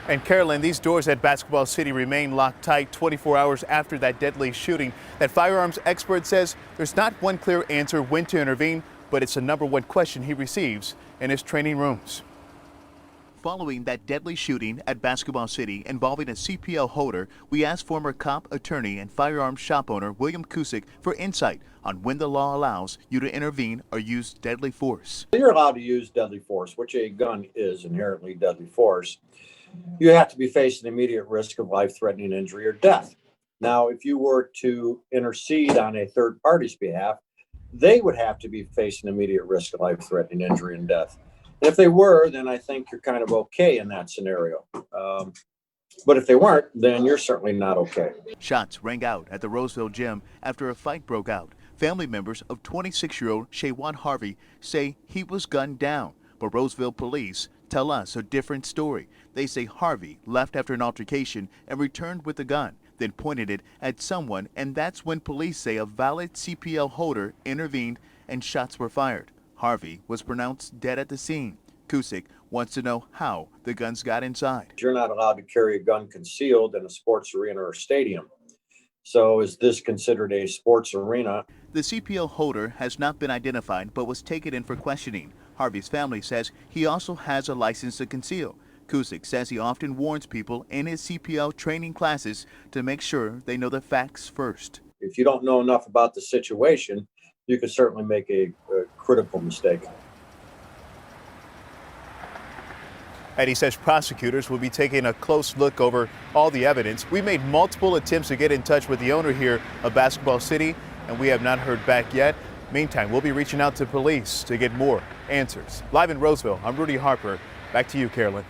And Carolyn, these doors at Basketball City remain locked tight 24 hours after that deadly shooting. That firearms expert says there's not one clear answer when to intervene, but it's the #1 question he receives in his training rooms. Following that deadly shooting at Basketball City involving a CPL holder, we asked former cop, attorney, and firearms shop owner William Cusick for insight on when the law allows you to intervene or use deadly force. You're allowed to use deadly force, which a gun is inherently deadly force. You have to be facing immediate risk of life-threatening injury or death. Now, if you were to intercede on a third party's behalf, they would have to be facing immediate risk of life-threatening injury and death. And if they were, then I think you're kind of okay in that scenario. But if they weren't, then you're certainly not okay. Shots rang out at the Roseville gym after a fight broke out. Family members of 26-year-old Shaywan Harvey say he was gunned down, but Roseville police tell us a different story. They say Harvey left after an altercation and returned with a gun, then pointed it at someone, and that's when police say a valid CPL holder intervened and shots were fired. Harvey was pronounced dead at the scene. Cusick wants to know how the guns got inside. You're not allowed to carry a gun concealed in a sports arena or stadium. So is this considered a sports arena? The CPL holder has not been identified but was taken in for questioning. Harvey's family says he also has a license to conceal. Cusick says he often warns people in his CPL training classes to make sure they know the facts first. If you don't know enough about the situation, you could certainly make a critical mistake. And he says prosecutors will be taking a close look over all the evidence. We made multiple attempts to get in touch with the owner here of Basketball City, and we have not heard back yet. Meantime, we'll be reaching out to police to get more answers. Live in Roseville, I'm Rudy Harper. Back to you, Carolyn.